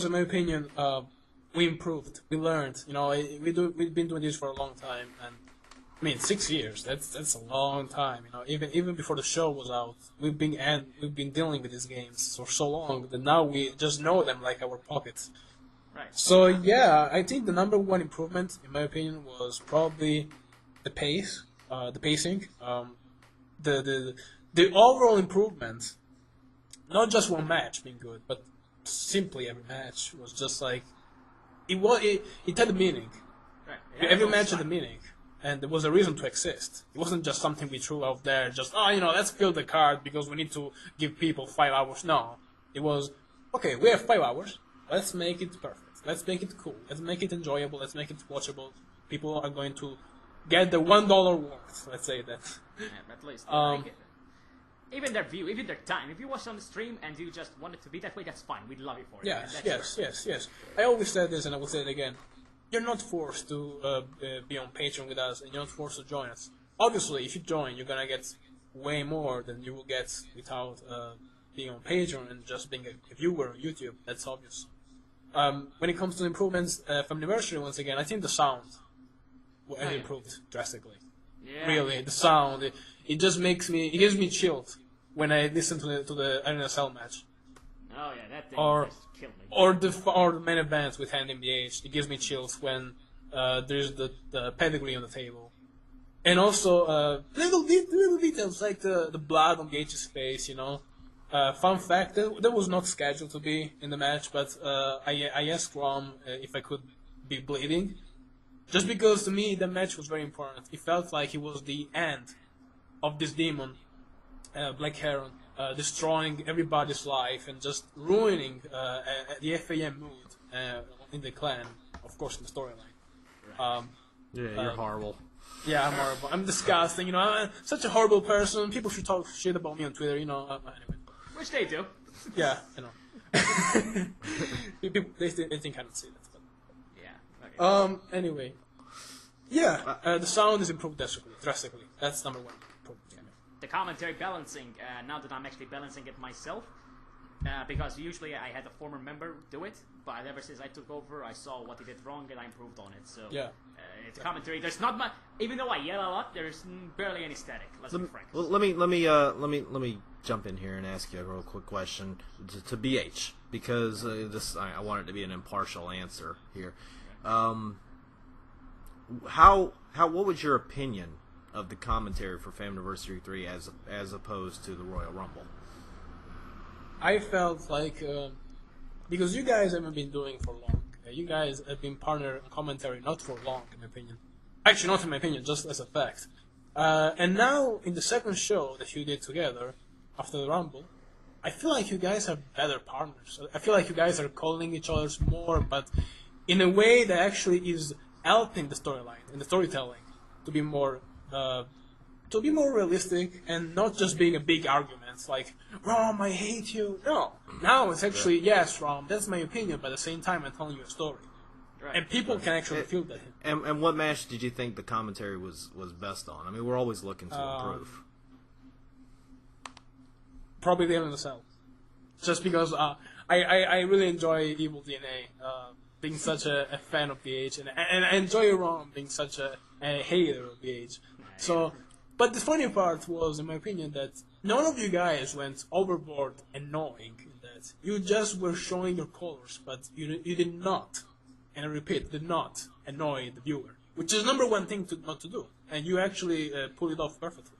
in my opinion, we improved, we learned. We've been doing this for a long time, and 6 years. That's a long time. Even before the show was out, we've been dealing with these games for so long that now we just know them like our pockets. Right. So yeah, I think the number one improvement, in my opinion, was probably the pace, the pacing, the overall improvement. Not just one match being good, but simply every match was just like it had a meaning. Right. Every match had a meaning. And there was a reason to exist. It wasn't just something we threw out there, just, let's build the card because we need to give people 5 hours. No. It was, okay, we have 5 hours. Let's make it perfect. Let's make it cool. Let's make it enjoyable. Let's make it watchable. People are going to get the $1 worth. Let's say that. Yeah, at least. Even their view, even their time. If you watch on the stream and you just want it to be that way, that's fine. We'd love you for it. Yes. I always said this and I will say it again. You're not forced to be on Patreon with us, and you're not forced to join us. Obviously, if you join, you're gonna get way more than you will get without being on Patreon and just being a viewer on YouTube. That's obvious. When it comes to improvements, FaMniversary, once again, I think the sound has improved drastically. Yeah. Really, the sound, it just it gives me chills when I listen to the Arena Cell match. Oh yeah, that thing just killed me. Or the main events with Rom and BH. It gives me chills when there's the pedigree on the table. And also little details like the blood on BH's face, Fun fact, that was not scheduled to be in the match, but I asked Rom if I could be bleeding. Just because to me the match was very important. It felt like it was the end of this demon, Black Heron, destroying everybody's life and just ruining the FaM mood in the clan, of course in the storyline. You're horrible. Yeah, I'm horrible. I'm disgusting, I'm such a horrible person. People should talk shit about me on Twitter, anyway. Which they do. Yeah, I know. People, they think I don't see that. But... Yeah. Okay. Anyway. Yeah, the sound is improved drastically. That's number one. The commentary balancing, now that I'm actually balancing it myself, because usually I had a former member do it, but ever since I took over, I saw what he did wrong and I improved on it. So yeah, it's commentary. There's not much, even though I yell a lot. There's barely any static. Let's be frank. Well, let me jump in here and ask you a real quick question to BH, because I want it to be an impartial answer here. What was your opinion of the commentary for FaMniversary 3 as opposed to the Royal Rumble? I felt like because you guys haven't been doing for long. You guys have been partner in commentary not for long, in my opinion. Actually, not in my opinion, just as a fact. And now in the second show that you did together after the Rumble, I feel like you guys have better partners. I feel like you guys are calling each other more, but in a way that actually is helping the storyline and the storytelling to be more realistic and not just being a big argument like, Rom, I hate you. No. Now it's actually, yes, Rom, that's my opinion, but at the same time I'm telling you a story. Right. And people can actually feel that. And what match did you think the commentary was best on? I mean, we're always looking to improve. Probably the Hell in a Cell. Just because I really enjoy Evil DNA. being such a fan of BH, and I enjoy Rom being such a hater of BH. So, but the funny part was, in my opinion, that none of you guys went overboard annoying in that. You just were showing your colors, but you did not, and I repeat, did not annoy the viewer, which is number one thing not to do, and you actually pulled it off perfectly.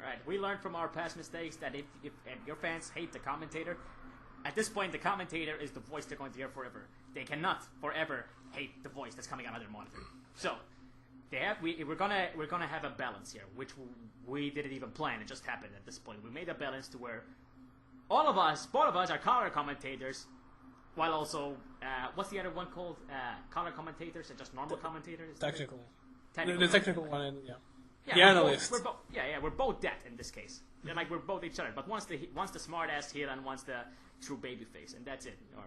Right, we learned from our past mistakes that if your fans hate the commentator, at this point the commentator is the voice they're going to hear forever. They cannot forever hate the voice that's coming out of their monitor. So, we're gonna have a balance here, which we didn't even plan. It just happened at this point. We made a balance to where both of us are color commentators, while also what's the other one called? Color commentators and just normal commentators. Technical. Technical. The technical one, yeah. Yeah, the analyst. We're both that in this case. They're like we're both each other. But once the smart ass heel and once the true baby face, and that's it. Or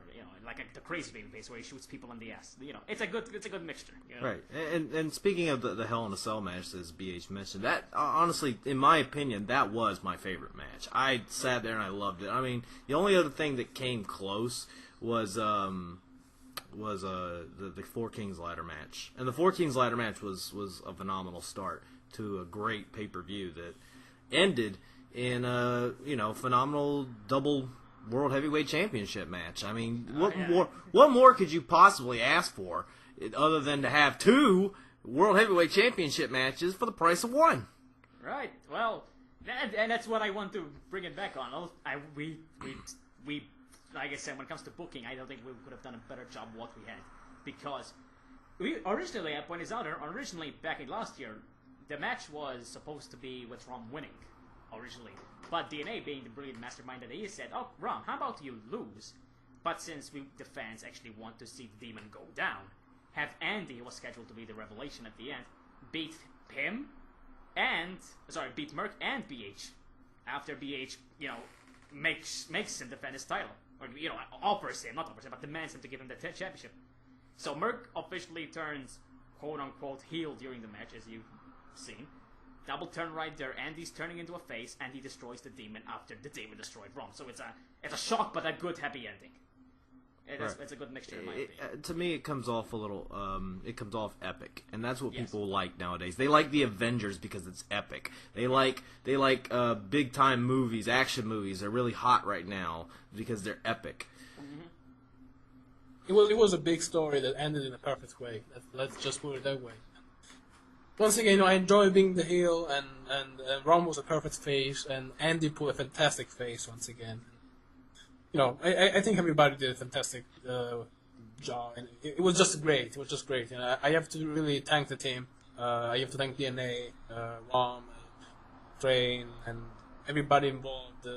like the crazy baby face where he shoots people in the ass. It's a good mixture. Right. And speaking of the Hell in a Cell match, as BH mentioned, that honestly, in my opinion, that was my favorite match. I sat there and I loved it. I mean, the only other thing that came close was the Four Kings ladder match, and the Four Kings ladder match was a phenomenal start to a great pay-per-view that ended in a phenomenal double World Heavyweight Championship match. I mean, what more could you possibly ask for other than to have 2 World Heavyweight Championship matches for the price of 1? Right. Well, and that's what I want to bring it back on. We like I said, when it comes to booking, I don't think we could have done a better job of what we had, because we originally, I pointed out, back in last year, the match was supposed to be with Rom winning, originally. But DNA, being the brilliant mastermind that he is, said, "Oh, Rom, how about you lose? But since the fans actually want to see the demon go down, have Andy, who was scheduled to be the revelation at the end, beat Merc and BH. After BH, makes him defend his title. Or, offers him, not offers him, but demands him to give him the championship. So Merc officially turns, quote-unquote, heel during the match, as you've seen. Double turn right there, Andy's turning into a face, and he destroys the demon after the demon destroyed Rom. So it's a shock, but a good, happy ending. It's a good mixture, in my opinion. To me, it comes off a little, it comes off epic, and that's what people like nowadays. They like the Avengers because it's epic. They like big time movies, action movies. They're really hot right now because they're epic. Mm-hmm. It was a big story that ended in a perfect way. Let's just put it that way. Once again, I enjoy being the heel, and Rom was a perfect face, and Andy put a fantastic face once again. I think everybody did a fantastic job, and it was just great. It was just great, and I have to really thank the team. I have to thank DNA, Rom, Train, and everybody involved.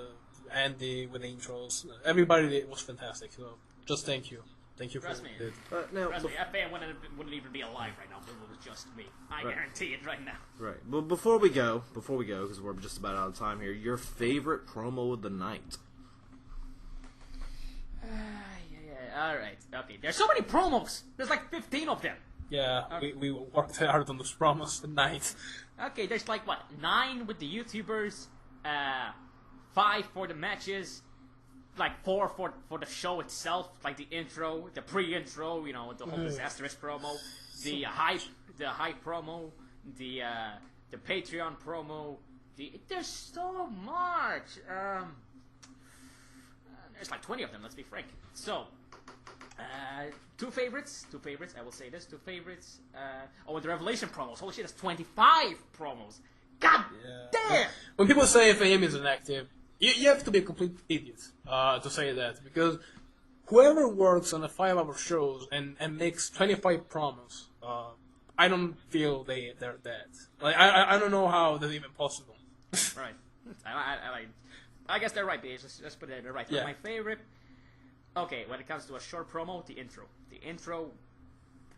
Andy with the intros, everybody was fantastic. So just thank you. Thank you for Trust me. it. Trust me, FaM wouldn't even be alive right now if it was just me. I guarantee it right now. Right. Well, before we go, because we're just about out of time here, your favorite promo of the night? Alright, okay. There's so many promos! There's like 15 of them! Yeah, we worked hard on those promos tonight. Okay, there's like, 9 with the YouTubers, 5 for the matches, like 4 for the show itself, like the intro, the pre-intro, the whole disastrous promo, the hype promo, the Patreon promo, there's so much! There's like 20 of them, let's be frank. So, two favorites, I will say this, 2 favorites. The Revelation promos. Holy shit, that's 25 promos. God damn! When people say FaM is inactive, you have to be a complete idiot to say that, because whoever works on a 5-hour shows and makes 25 promos, I don't feel they're that. Like, I don't know how that's even possible. Right. I guess they're right, BH. Let's put it. They're right. Yeah. My favorite. Okay, when it comes to a short promo, the intro. The intro.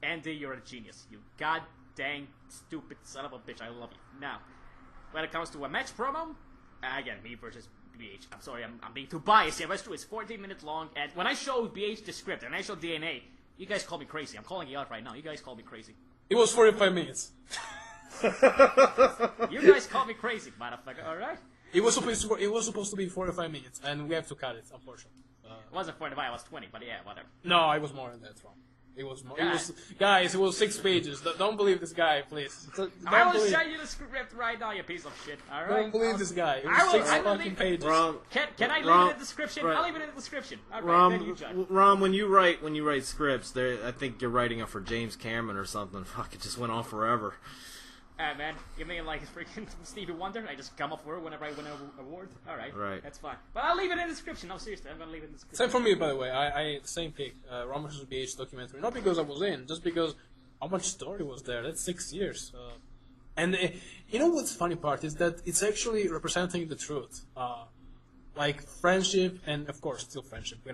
Andy, you're a genius. You god dang stupid son of a bitch. I love you. Now, when it comes to a match promo, again, me versus BH. I'm sorry, I'm being too biased here, but it's true. It's 14 minutes long, and when I show BH the script and I show DNA, you guys call me crazy. I'm calling you out right now. You guys call me crazy. It was 45 minutes. You guys call me crazy, motherfucker. All right. It was supposed to be 45 minutes, and we have to cut it, unfortunately. It wasn't 45, it was 20, but yeah, whatever. No, I was more than that, wrong. It was more. Yeah. Guys, it was 6 pages. Don't believe this guy, please. I will show you the script right now, you piece of shit. All right. Don't believe this guy. It was I will 6 fucking pages. Rom, Can I leave Rom, it in the description? right. I'll leave it in the description. All right, then you judge. Rom, when you write scripts, I think you're writing it for James Cameron or something. Fuck, it just went on forever. Man, you mean like freaking Stevie Wonder? I just come up with it whenever I win an award? Alright, Right. That's fine. But I'll leave it in the description. No, seriously, I'm gonna leave it in the description. Same for me, by the way. I same pick. Rom and BH documentary. Not because I was in, just because how much story was there. That's 6 years. And you know what's funny part is that it's actually representing the truth. Like friendship, and of course still friendship. We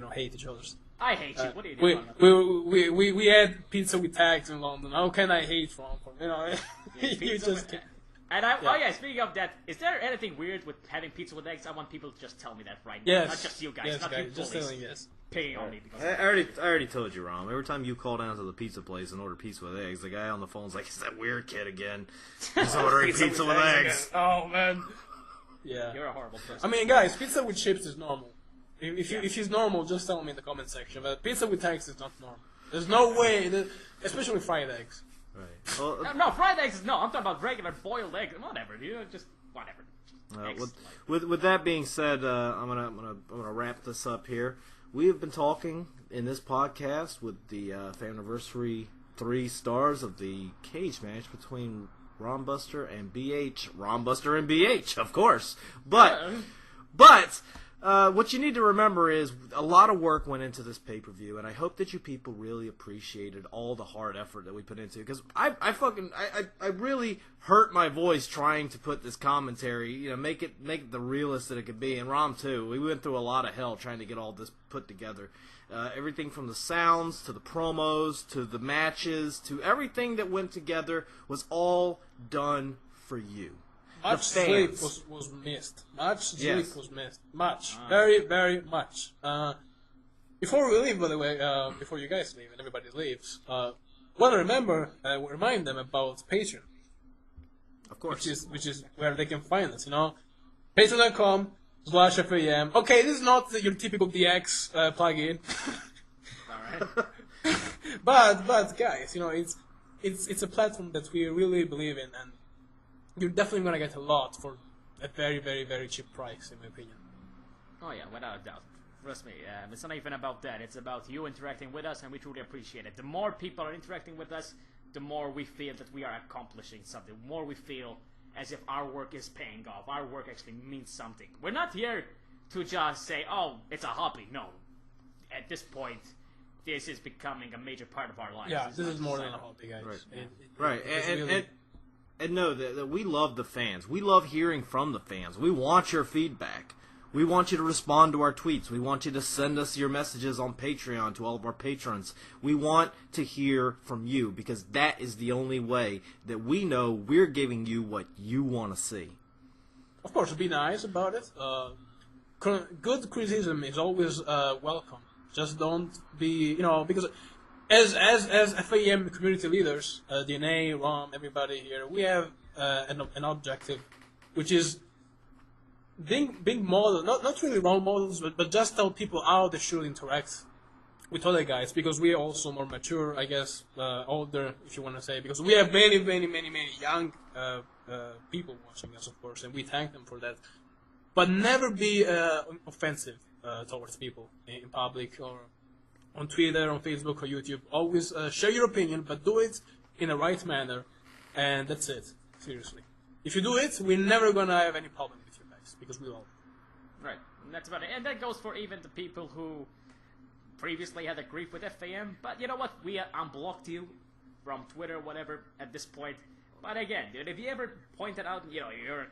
don't hate each other. I hate you. What are you doing? We had pizza with tags in London. How can I hate Rom? You know, you just can't. And oh yeah, speaking of that, is there anything weird with having pizza with eggs? I want people to just tell me that right now. Yes. Not just you guys, Yes, not guys, you just bullies. telling yes. Paying on me because I already told you, Rom. Every time you call down to the pizza place and order pizza with eggs, the guy on the phone's like, "It's that weird kid again. He's ordering pizza with eggs." Oh man. Yeah. you're a horrible person. I mean, guys, pizza with chips is normal. If he's normal, just tell me in the comment section. But pizza with eggs is not normal. There's no way, especially fried eggs. Right. Well, No, fried eggs is no. I'm talking about regular boiled eggs. Whatever, just whatever. Eggs, with that being said, I'm gonna wrap this up here. We have been talking in this podcast with the FaMniversary 3 stars of the cage match between Rombuster and BH. Rombuster and BH, of course. But what you need to remember is a lot of work went into this pay-per-view, and I hope that you people really appreciated all the hard effort that we put into it, because I really hurt my voice trying to put this commentary, make it the realest that it could be, and Rom too. We went through a lot of hell trying to get all this put together. Everything from the sounds to the promos to the matches to everything that went together was all done for you. Much sleep was missed. Much sleep was missed. Much. Very, very much. Before we leave, by the way, before you guys leave and everybody leaves, want to remind them about Patreon. Of course. Which is where they can find us, Patreon.com/FAM. Okay, this is not your typical DX plugin. Alright. but guys, it's a platform that we really believe in, and you're definitely gonna get a lot for a very, very, very cheap price, in my opinion. Oh yeah, without a doubt. Trust me, it's not even about that. It's about you interacting with us, and we truly appreciate it. The more people are interacting with us, the more we feel that we are accomplishing something. The more we feel as if our work is paying off. Our work actually means something. We're not here to just say, oh, it's a hobby. No. At this point, this is becoming a major part of our lives. Yeah, this is more than a hobby, guys. Right. And know that we love the fans. We love hearing from the fans. We want your feedback. We want you to respond to our tweets. We want you to send us your messages on Patreon to all of our patrons. We want to hear from you, because that is the only way that we know we're giving you what you want to see. Of course, be nice about it. Good criticism is always welcome. Just don't be, because as FAM community leaders, DNA, Rom, everybody here, we have an objective, which is being model, not really role models, but just tell people how they should interact with other guys, because we are also more mature, I guess, older, if you want to say, because we have many young people watching us, of course, and we thank them for that. But never be offensive towards people in public or on Twitter, on Facebook, or YouTube. Always share your opinion, but do it in the right manner, and that's it. Seriously. If you do it, we're never gonna have any problem with you guys, because we all. Right, and that's about it. And that goes for even the people who previously had a grief with FAM, but you know what? We unblocked you from Twitter, whatever, at this point. But again, dude, if you ever pointed out, you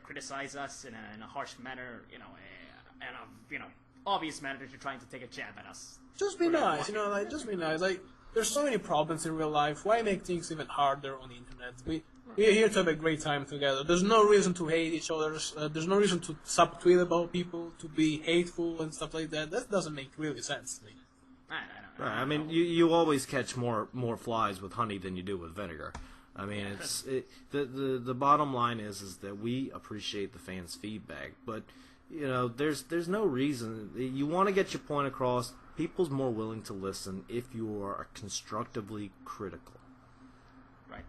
criticize us in a harsh manner, in a obvious manner that you're trying to take a jab at us. Just be nice, just be nice. Like, there's so many problems in real life. Why make things even harder on the internet? We're here to have a great time together. There's no reason to hate each other. There's no reason to subtweet about people, to be hateful and stuff like that. That doesn't make really sense to me. Right. I mean, you always catch more flies with honey than you do with vinegar. I mean, the bottom line is that we appreciate the fans' feedback, but there's no reason. You want to get your point across. People's more willing to listen if you are constructively critical. Right.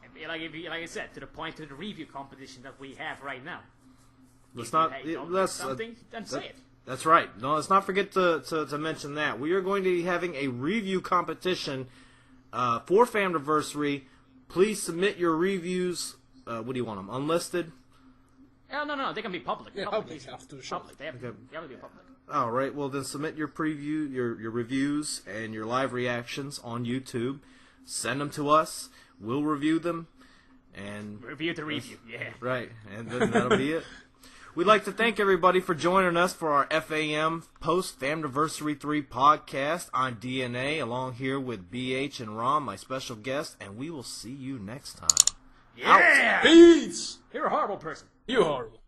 And like I said, to the point of the review competition that we have right now. Let's If not. you don't Let's something, then say it. That's right. No, let's not forget to mention that we are going to be having a review competition for FaMniversary. Please submit your reviews. What do you want them? Unlisted? No, they can be public. Yeah, public after the show. Public. They have to be public. All right. Well, then submit your preview, your reviews, and your live reactions on YouTube. Send them to us. We'll review them. And Review the review. Yeah. right. And then that'll be it. We'd like to thank everybody for joining us for our FAM post FaMniversary 3 podcast. I'm DNA, along here with BH and Rom, my special guest, and we will see you next time. Yeah. Peace! You're a horrible person. You horrible.